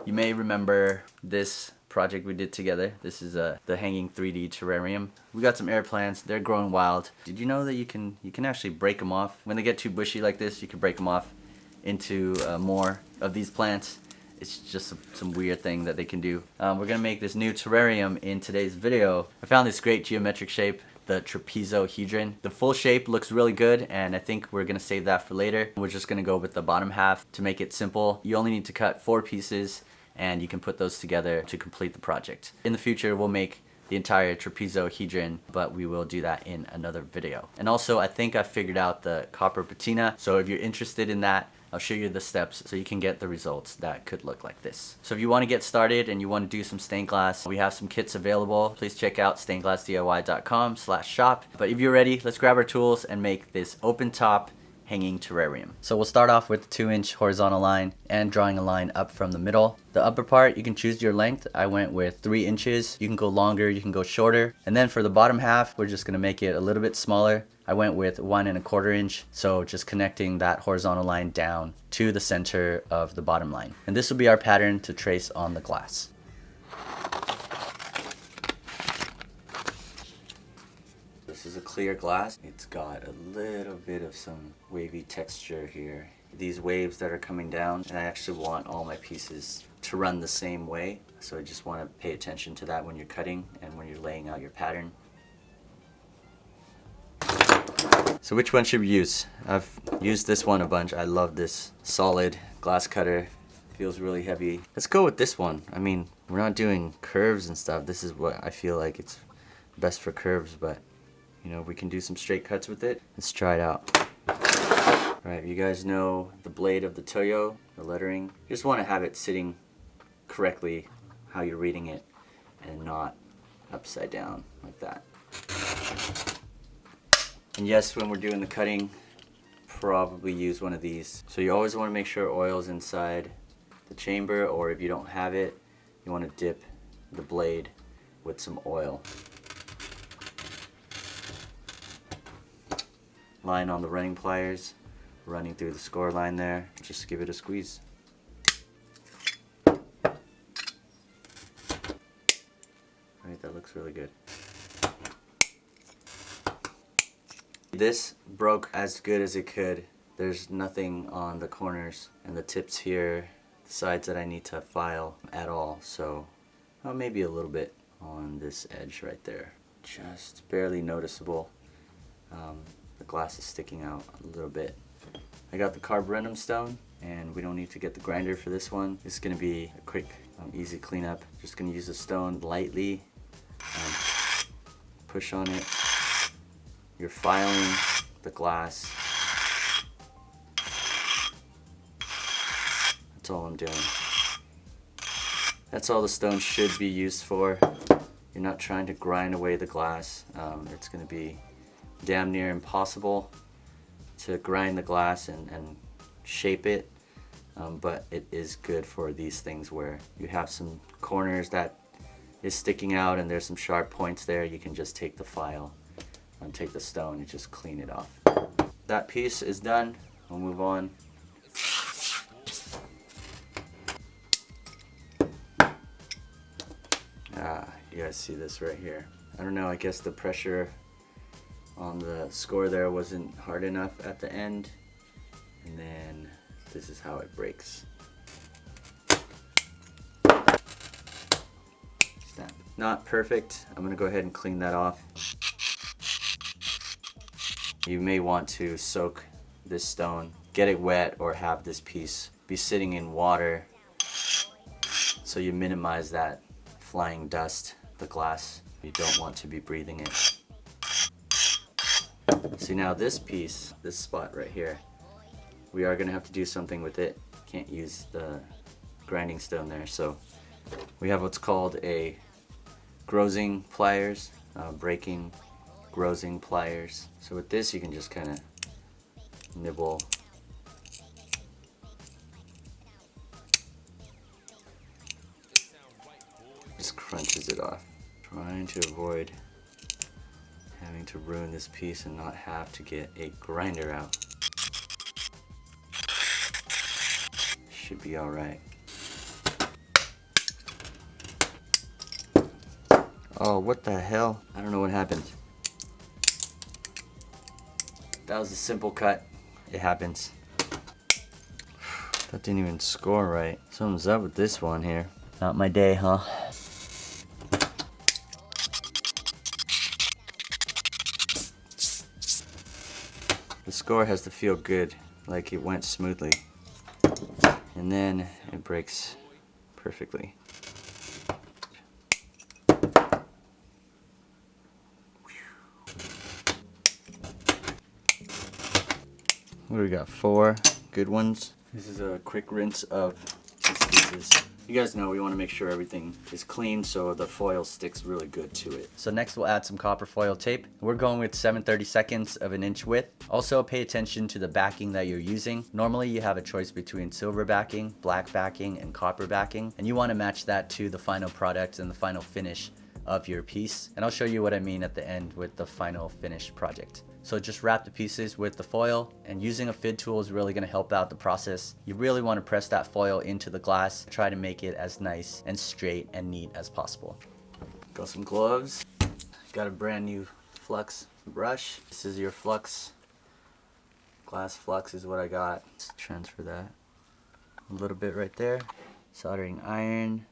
You may remember this project we did together. This is the hanging 3D terrarium. We got some air plants. They're growing wild. Did you know that you can actually break them off? When they get too bushy like this, you can break them off into more of these plants. It's just some weird thing that they can do. We're gonna make this new terrarium in today's video. I found this great geometric shape, the trapezohedron. The full shape looks really good, and I think we're gonna save that for later. We're just gonna go with the bottom half to make it simple. You only need to cut 4 pieces, and you can put those together to complete the project. In the future, we'll make the entire trapezohedron, but we will do that in another video. And also, I think I figured out the copper patina, so if you're interested in that, I'll show you the steps so you can get the results that could look like this. So if you want to get started and you want to do some stained glass, we have some kits available. Please check out stainedglassdiy.com/shop. But if you're ready, let's grab our tools and make this open top hanging terrarium. So we'll start off with a 2-inch horizontal line and drawing a line up from the middle. The upper part, you can choose your length. I went with 3 inches. You can go longer, you can go shorter. And then for the bottom half, we're just gonna make it a little bit smaller. I went with 1 1/4 inch. So just connecting that horizontal line down to the center of the bottom line. And this will be our pattern to trace on the glass. This is a clear glass. It's got a little bit of some wavy texture here. These waves that are coming down, and I actually want all my pieces to run the same way. So I just want to pay attention to that when you're cutting and when you're laying out your pattern. So which one should we use? I've used this one a bunch. I love this solid glass cutter. Feels really heavy. Let's go with this one. I mean, we're not doing curves and stuff. This is what I feel like it's best for curves, but you know, we can do some straight cuts with it. Let's try it out. Alright, you guys know the blade of the Toyo, the lettering. You just want to have it sitting correctly how you're reading it and not upside down like that. And yes, when we're doing the cutting, probably use one of these. So you always want to make sure oil's inside the chamber, or if you don't have it, you want to dip the blade with some oil. Line on the running pliers, running through the score line there. Just give it a squeeze. Alright, that looks really good. This broke as good as it could. There's nothing on the corners and the tips here, the sides that I need to file at all. So maybe a little bit on this edge right there. Just barely noticeable. The glass is sticking out a little bit. I got the carborundum stone, and we don't need to get the grinder for this one. It's going to be a quick, easy cleanup. Just going to use the stone lightly, push on it. You're filing the glass. That's all I'm doing. That's all the stone should be used for. You're not trying to grind away the glass. It's going to be damn near impossible to grind the glass and shape it, but it is good for these things where you have some corners that is sticking out and there's some sharp points there. You can just take the file and take the stone and just clean it off. That piece is done. We'll move on. You guys see this right here. I don't know, I guess the pressure on the score there wasn't hard enough at the end, and then this is how it breaks. Snap. Not perfect. I'm gonna go ahead and clean that off. You may want to soak this stone, get it wet, or have this piece be sitting in water so you minimize that flying dust, the glass. You don't want to be breathing it. See, now this piece, this spot right here, we are going to have to do something with it. Can't use the grinding stone there, so we have what's called a grozing pliers, breaking grozing pliers. So with this you can just kind of nibble. Just crunches it off. Trying to avoid having to ruin this piece and not have to get a grinder out. Should be alright. Oh, what the hell? I don't know what happened. That was a simple cut. It happens. That didn't even score right. Something's up with this one here. Not my day, huh? The score has to feel good, like it went smoothly. And then it breaks perfectly. What do we got? 4 good ones. This is a quick rinse of these pieces. You guys know we want to make sure everything is clean so the foil sticks really good to it. So next we'll add some copper foil tape. We're going with 7/32 of an inch width. Also pay attention to the backing that you're using. Normally you have a choice between silver backing, black backing, and copper backing. And you want to match that to the final product and the final finish of your piece. And I'll show you what I mean at the end with the final finished project. So just wrap the pieces with the foil, and using a fid tool is really going to help out the process. You really want to press that foil into the glass, try to make it as nice and straight and neat as possible. Got some gloves, got a brand new flux brush. This is your flux, glass flux is what I got. Let's transfer that a little bit right there. Soldering iron.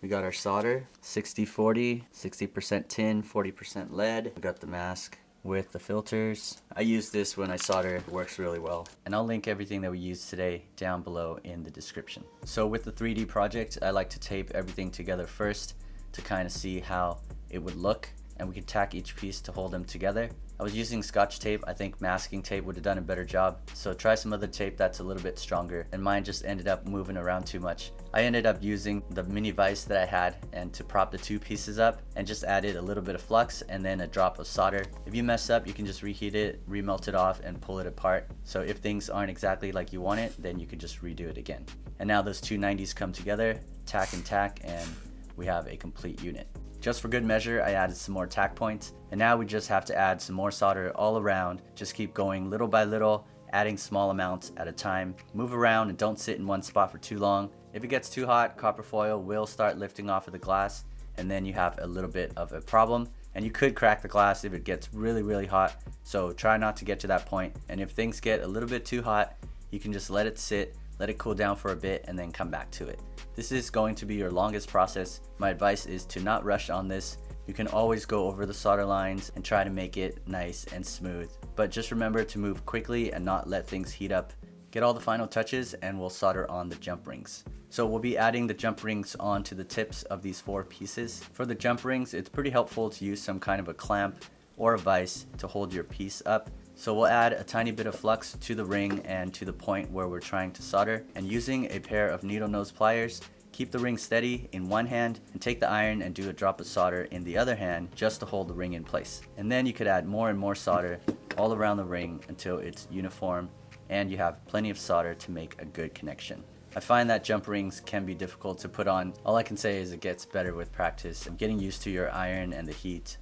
We got our solder, 60-40, 60% tin, 40% lead. We got the mask with the filters. I use this when I solder, it works really well. And I'll link everything that we used today down below in the description. So with the 3D project, I like to tape everything together first to kind of see how it would look, and we can tack each piece to hold them together. I was using Scotch tape. I think masking tape would have done a better job. So try some other tape that's a little bit stronger, and mine just ended up moving around too much. I ended up using the mini vise that I had and to prop the 2 pieces up, and just added a little bit of flux and then a drop of solder. If you mess up, you can just reheat it, remelt it off, and pull it apart. So if things aren't exactly like you want it, then you could just redo it again. And now those 2 90s come together, tack and tack, and we have a complete unit. Just for good measure, I added some more tack points, and now we just have to add some more solder all around. Just keep going little by little, adding small amounts at a time. Move around and don't sit in one spot for too long. If it gets too hot, copper foil will start lifting off of the glass, and then you have a little bit of a problem. And you could crack the glass if it gets really hot, so try not to get to that point. And if things get a little bit too hot, you can just let it sit, let it cool down for a bit, and then come back to it. This is going to be your longest process. My advice is to not rush on this. You can always go over the solder lines and try to make it nice and smooth. But just remember to move quickly and not let things heat up. Get all the final touches and we'll solder on the jump rings. So we'll be adding the jump rings onto the tips of these 4 pieces. For the jump rings, it's pretty helpful to use some kind of a clamp or a vise to hold your piece up. So we'll add a tiny bit of flux to the ring and to the point where we're trying to solder, and using a pair of needle nose pliers, keep the ring steady in one hand and take the iron and do a drop of solder in the other hand just to hold the ring in place. And then you could add more and more solder all around the ring until it's uniform and you have plenty of solder to make a good connection. I find that jump rings can be difficult to put on. All I can say is it gets better with practice and getting used to your iron and the heat.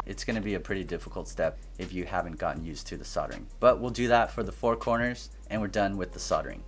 It's going to be a pretty difficult step if you haven't gotten used to the soldering. But we'll do that for the 4 corners and we're done with the soldering.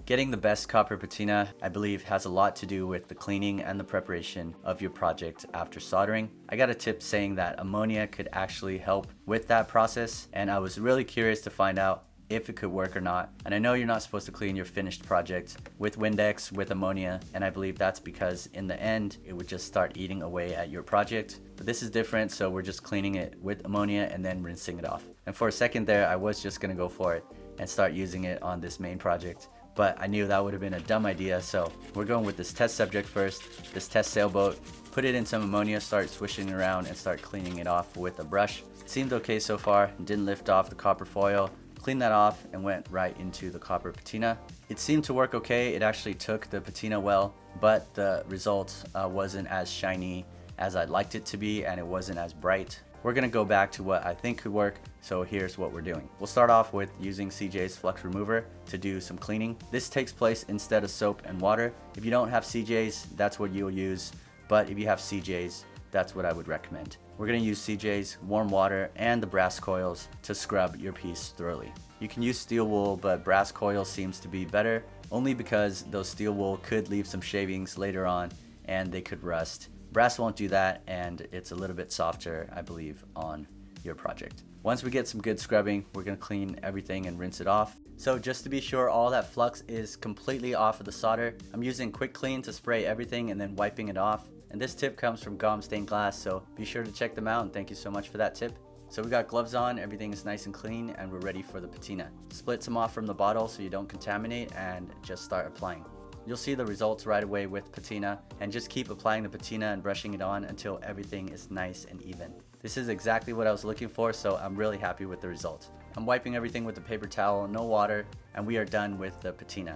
Getting the best copper patina, I believe, has a lot to do with the cleaning and the preparation of your project after soldering. I got a tip saying that ammonia could actually help with that process, and I was really curious to find out if it could work or not. And I know you're not supposed to clean your finished project with Windex, with ammonia, and I believe that's because in the end it would just start eating away at your project. But this is different, so we're just cleaning it with ammonia and then rinsing it off. And for a second there, I was just gonna go for it and start using it on this main project, but I knew that would have been a dumb idea, so we're going with this test subject first, this test sailboat. Put it in some ammonia, start swishing it around, and start cleaning it off with a brush. It seemed okay so far, didn't lift off the copper foil. Cleaned that off and went right into the copper patina. It seemed to work okay. It actually took the patina well, but the result wasn't as shiny as I'd liked it to be, and it wasn't as bright. We're gonna go back to what I think could work, so here's what we're doing. We'll start off with using CJ's Flux Remover to do some cleaning. This takes place instead of soap and water. If you don't have CJ's, that's what you'll use, but if you have CJ's, that's what I would recommend. We're going to use CJ's, warm water, and the brass coils to scrub your piece thoroughly. You can use steel wool, but brass coil seems to be better, only because those steel wool could leave some shavings later on and they could rust. Brass won't do that, and it's a little bit softer, I believe, on your project. Once we get some good scrubbing, we're going to clean everything and rinse it off. So just to be sure all that flux is completely off of the solder, I'm using quick clean to spray everything and then wiping it off. And this tip comes from GOM Stained Glass, so be sure to check them out, and thank you so much for that tip. So we got gloves on, everything is nice and clean, and we're ready for the patina. Split some off from the bottle so you don't contaminate, and just start applying. You'll see the results right away with patina, and just keep applying the patina and brushing it on until everything is nice and even. This is exactly what I was looking for, so I'm really happy with the result. I'm wiping everything with a paper towel, no water, and we are done with the patina.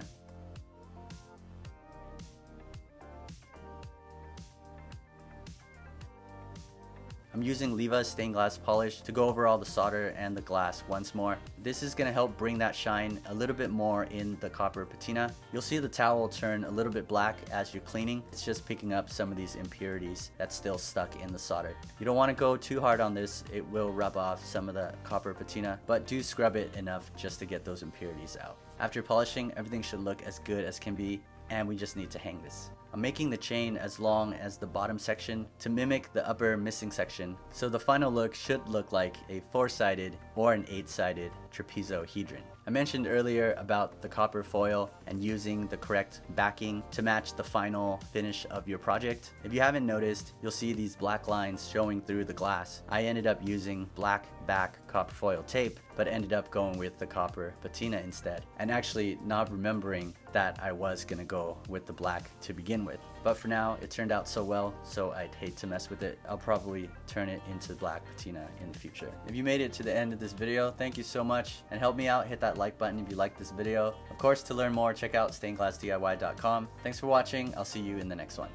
I'm using Leva's stained glass polish to go over all the solder and the glass once more. This is going to help bring that shine a little bit more in the copper patina. You'll see the towel turn a little bit black as you're cleaning. It's just picking up some of these impurities that's still stuck in the solder. You don't want to go too hard on this. It will rub off some of the copper patina, but do scrub it enough just to get those impurities out. After polishing, everything should look as good as can be, and we just need to hang this. I'm making the chain as long as the bottom section to mimic the upper missing section, so the final look should look like a 4-sided or an 8-sided trapezohedron. I mentioned earlier about the copper foil and using the correct backing to match the final finish of your project. If you haven't noticed, you'll see these black lines showing through the glass. I ended up using black back copper foil tape, but ended up going with the copper patina instead, and actually not remembering that I was gonna go with the black to begin with. But for now, it turned out so well, so I'd hate to mess with it. I'll probably turn it into black patina in the future. If you made it to the end of this video, thank you so much, and help me out, hit that like button if you liked this video. Of course, to learn more, check out stainedglassdiy.com. Thanks for watching, I'll see you in the next one.